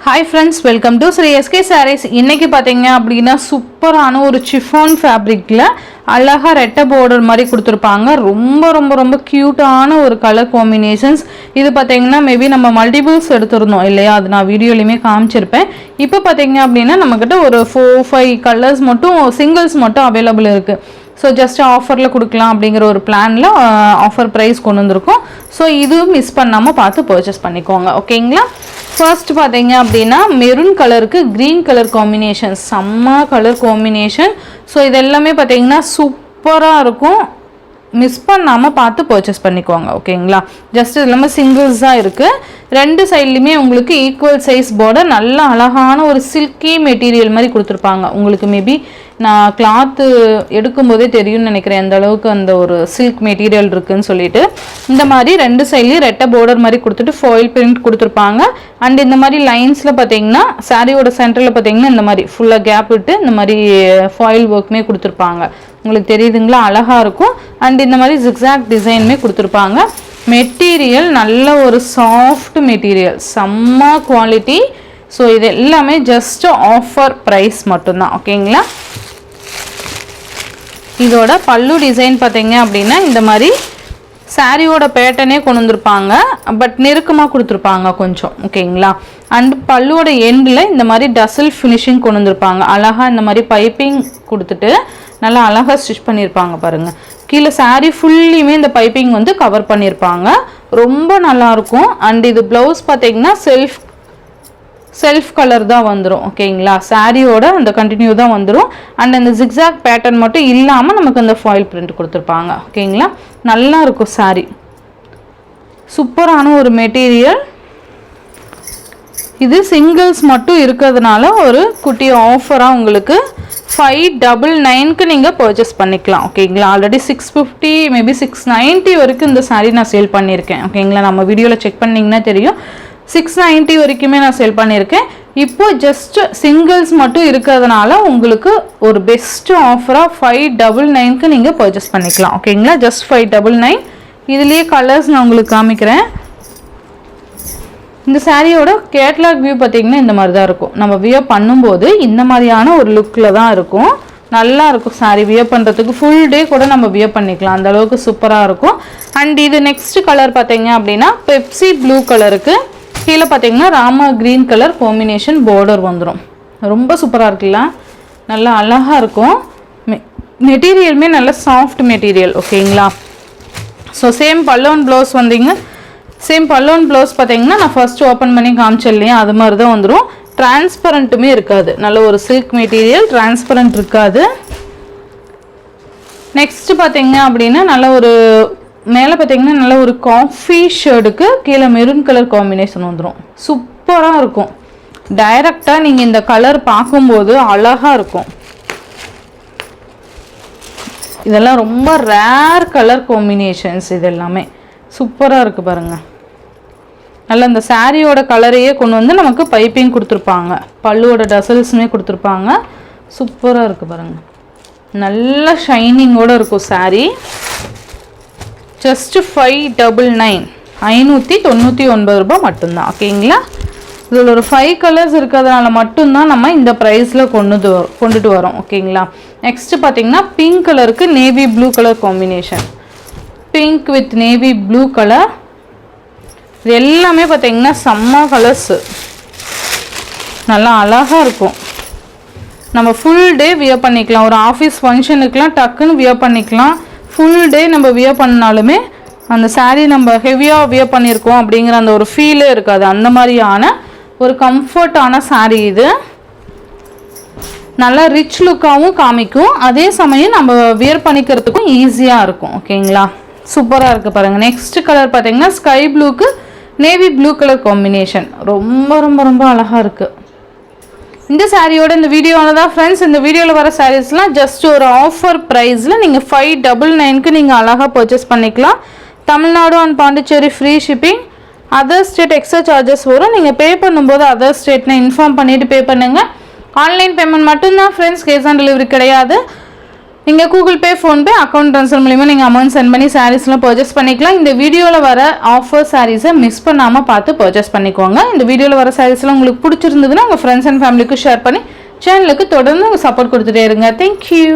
Hi friends, welcome to Sri SK Sarees. இன்னைக்கு பாத்தீங்க அப்படினா சூப்பரான ஒரு chiffon fabricல அழகா ரெட்ட border மாதிரி கொடுத்திருப்பாங்க. ரொம்ப கியூட்டான ஒரு கலர் காம்பினேஷன்ஸ். இது பாத்தீங்கன்னா மேபி நம்ம மல்டிபிள்ஸ் எடுத்துறோம் இல்லையா, அது நான் வீடியோலயே காமிச்சிருப்பேன். இப்போ பாத்தீங்க அப்படினா நம்மகிட்ட ஒரு 4-5 கலர்ஸ் மட்டும் சிங்கிள்ஸ் மட்டும் அவேலபிள் இருக்கு. ஸோ ஜஸ்ட் ஆஃபரில் கொடுக்கலாம் அப்படிங்கிற ஒரு பிளானில் ஆஃபர் ப்ரைஸ் கொண்டு வந்திருக்கோம். ஸோ இதுவும் மிஸ் பண்ணாமல் பார்த்து பர்ச்சேஸ் பண்ணிக்கோங்க, ஓகேங்களா. ஃபர்ஸ்ட் பார்த்தீங்க அப்படின்னா மெரூன் கலருக்கு க்ரீன் கலர் காம்பினேஷன், செம்ம கலர் காம்பினேஷன். ஸோ இது எல்லாமே பார்த்தீங்கன்னா சூப்பராக இருக்கும். மிஸ் பண்ணாமல் பார்த்து பர்ச்சேஸ் பண்ணிக்கோங்க, ஓகேங்களா. ஜஸ்ட் இது இல்லாமல் சிங்கிள்ஸ் தான் இருக்குது. ரெண்டு சைட்லையுமே உங்களுக்கு ஈக்குவல் சைஸ் பார்டர், நல்ல அழகான ஒரு சில்கி மெட்டீரியல் மாதிரி கொடுத்துருப்பாங்க. உங்களுக்கு மேபி நான் கிளாத்து எடுக்கும்போதே தெரியும்னு நினைக்கிறேன் எந்த அளவுக்கு அந்த ஒரு சில்க் மெட்டீரியல் இருக்குதுன்னு சொல்லிட்டு. இந்த மாதிரி ரெண்டு சைட்லேயும் ரெட்டை பார்டர் மாதிரி கொடுத்துட்டு ஃபாயில் பிரிண்ட் கொடுத்துருப்பாங்க. அண்ட் இந்த மாதிரி லைன்ஸில் பார்த்தீங்கன்னா சாரியோட சென்டரில் பார்த்தீங்கன்னா இந்த மாதிரி ஃபுல்லாக கேப் விட்டு இந்த மாதிரி ஃபாயில் ஒர்க்குமே கொடுத்துருப்பாங்க. உங்களுக்கு தெரியுதுங்களா, அழகாக இருக்கும். அண்ட் இந்த மாதிரி ஜிக்ஸாக் டிசைனுமே கொடுத்துருப்பாங்க. மெட்டீரியல் நல்ல ஒரு சாஃப்ட் மெட்டீரியல், செம்ம குவாலிட்டி. ஸோ இது எல்லாமே ஜஸ்ட் ஆஃபர் ப்ரைஸ் மட்டும்தான், ஓகேங்களா. இதோட பல்லு டிசைன் பார்த்தீங்க அப்படின்னா இந்த மாதிரி சாரியோட பேட்டர்னே கொண்டு வந்திருப்பாங்க, பட் நெருக்கமாக கொடுத்துருப்பாங்க கொஞ்சம், ஓகேங்களா. அண்ட் பல்லுவோட எண்டில் இந்த மாதிரி டசல் ஃபினிஷிங் கொண்டு வந்திருப்பாங்க. அழகாக இந்த மாதிரி பைப்பிங் கொடுத்துட்டு நல்லா அழகாக ஸ்டிச் பண்ணியிருப்பாங்க பாருங்கள். கீழே சாரீ ஃபுல்லியுமே இந்த பைப்பிங் வந்து கவர் பண்ணியிருப்பாங்க, ரொம்ப நல்லாயிருக்கும். அண்ட் இது ப்ளவுஸ் பார்த்தீங்கன்னா செல்ஃப் கலர் தான் வந்துடும், ஓகேங்களா. சாரியோட அந்த கண்டினியூ தான் வந்துடும். அண்ட் அந்த ஜிக்ஸாக் பேட்டர்ன் மட்டும் இல்லாமல் நமக்கு அந்த ஃபாயில் பிரிண்ட் கொடுத்துருப்பாங்க, ஓகேங்களா. நல்லா இருக்கும் சாரி, சூப்பரான ஒரு மெட்டீரியல். இது சிங்கிள்ஸ் மட்டும் இருக்கிறதுனால ஒரு குட்டி ஆஃபராக உங்களுக்கு 599க்கு நீங்கள் பர்ச்சேஸ் பண்ணிக்கலாம், ஓகேங்களா. ஆல்ரெடி 650 மேபி 690 வரைக்கும் இந்த சாரீ நான் சேல் பண்ணியிருக்கேன், ஓகேங்களா. நம்ம வீடியோவில் செக் பண்ணிங்கன்னா தெரியும். 690 வரைக்குமே நான் சேல் பண்ணியிருக்கேன். இப்போ ஜஸ்ட் சிங்கிள்ஸ் மட்டும் இருக்கிறதுனால உங்களுக்கு ஒரு பெஸ்ட் ஆஃபராக 599க்கு நீங்கள் பர்ச்சேஸ் பண்ணிக்கலாம், ஓகேங்களா. ஜஸ்ட் 599. இதுலேயே கலர்ஸ் நான் உங்களுக்கு காமிக்கிறேன். இந்த சாரியோட கேட்லாக் வியூ பார்த்தீங்கன்னா இந்த மாதிரி தான் இருக்கும். நம்ம வியர் பண்ணும்போது இந்த மாதிரியான ஒரு லுக்கில் தான் இருக்கும். நல்லா இருக்கும் சாரி வியர் பண்ணுறதுக்கு. ஃபுல் டே கூட நம்ம வியர் பண்ணிக்கலாம், அந்த அளவுக்கு சூப்பராக இருக்கும். அண்ட் இது நெக்ஸ்ட் கலர் பார்த்தீங்க அப்படின்னா பெப்சி ப்ளூ கலருக்கு கீழே பார்த்தீங்கன்னா Rama green colour combination border வந்துடும். ரொம்ப சூப்பராக இருக்குல்ல, நல்லா அழகாக இருக்கும். மெட்டீரியலுமே நல்ல சாஃப்ட் மெட்டீரியல், ஓகேங்களா. ஸோ சேம் பல்லோன் ப்ளவுஸ் வந்தீங்க, சேம் பல்லோன் ப்ளவுஸ் பார்த்தீங்கன்னா நான் ஃபர்ஸ்ட் ஓப்பன் பண்ணி காமிச்சேன் இல்லையா, அது மாதிரி தான் வந்துடும். டிரான்ஸ்பரண்ட்டுமே இருக்காது, நல்ல ஒரு சில்க் மெட்டீரியல், டிரான்ஸ்பரண்ட் இருக்காது. நெக்ஸ்ட் பார்த்தீங்க அப்படின்னா நல்ல ஒரு மேலே பார்த்தீங்கன்னா நல்ல ஒரு காஃபி ஷேடுக்கு கீழே மெரூன் கலர் காம்பினேஷன் வந்துடும். சூப்பராக இருக்கும். டைரெக்டாக நீங்கள் இந்த கலர் பார்க்கும்போது அழகாக இருக்கும். இதெல்லாம் ரொம்ப ரேர் கலர் காம்பினேஷன்ஸ், இது எல்லாமே சூப்பராக இருக்குது பாருங்கள். நல்ல இந்த சாரியோட கலரையே கொண்டு வந்து நமக்கு பைப்பிங் கொடுத்துருப்பாங்க, பல்லுவோட டசல்ஸுமே கொடுத்துருப்பாங்க. சூப்பராக இருக்குது பாருங்கள், நல்ல ஷைனிங்கோடு இருக்கும் சாரி. ஜஸ்ட் 599, 599 ரூபாய் மட்டும்தான், ஓகேங்களா. இதில் ஒரு 5 கலர்ஸ் இருக்கிறதுனால மட்டும்தான் நம்ம இந்த ப்ரைஸில் கொண்டுட்டு வரோம், ஓகேங்களா. நெக்ஸ்ட்டு பார்த்தீங்கன்னா பிங்க் கலருக்கு navy blue colour combination, pink with navy blue colour. இது எல்லாமே பார்த்தீங்கன்னா செம்ம கலர்ஸு, நல்லா அழகாக இருக்கும். நம்ம ஃபுல் டே வியர் பண்ணிக்கலாம், ஒரு ஆஃபீஸ் ஃபங்க்ஷனுக்கெலாம் டக்குன்னு வியர் பண்ணிக்கலாம். ஃபுல் டே நம்ம வியர் பண்ணாலுமே அந்த சாரீ நம்ம ஹெவியாக வியர் பண்ணியிருக்கோம் அப்படிங்கிற அந்த ஒரு ஃபீலே இருக்காது. அந்த மாதிரியான ஒரு கம்ஃபர்டான சாரீ இது. நல்லா ரிச் லுக்காகவும் காமிக்கும், அதே சமயம் நம்ம வியர் பண்ணிக்கிறதுக்கும் ஈஸியாக இருக்கும், ஓகேங்களா. சூப்பராக இருக்குது பாருங்கள். நெக்ஸ்ட் கலர் பார்த்தீங்கன்னா ஸ்கை ப்ளூக்கு நேவி ப்ளூ கலர் காம்பினேஷன், ரொம்ப அழகாக இருக்குது. இந்த சாரியோட இந்த வீடியோவில் தான் ஃப்ரெண்ட்ஸ், இந்த வீடியோவில் வர சாரீஸ்லாம் ஜஸ்ட் ஒரு ஆஃபர் ப்ரைஸில் நீங்கள் 599க்கு நீங்கள் அழகாக பர்ச்சேஸ் பண்ணிக்கலாம். Tamil Nadu and Pondicherry free shipping. Other state extra charges வரும். நீங்கள் பே பண்ணும்போது அதர் ஸ்டேட்னு இன்ஃபார்ம் பண்ணிவிட்டு பே பண்ணுங்கள். ஆன்லைன் பேமெண்ட் மட்டும்தான் ஃப்ரெண்ட்ஸ், கேஷ் ஆன் டெலிவரி கிடையாது. நீங்கள் Google Pay, PhonePe, account transfer மூலிமா நீங்கள் அமௌண்ட் சென்ட் பண்ணி சாரீஸ்லாம் பர்ச்சேஸ் பண்ணிக்கலாம். இந்த வீடியோவில் வர ஆஃபர் சாரீஸை மிஸ் பண்ணாமல் பார்த்து பர்ச்சேஸ் பண்ணிக்கோங்க. இந்த வீடியோவில் வர சாரீஸ்லாம் உங்களுக்கு பிடிச்சிருந்ததுன்னா உங்கள் ஃப்ரெண்ட்ஸ் அண்ட் ஃபேமிலிக்கு ஷேர் பண்ணி சேனலுக்கு தொடர்ந்து சப்போர்ட் கொடுத்துட்டே இருங்க. தேங்க்யூ.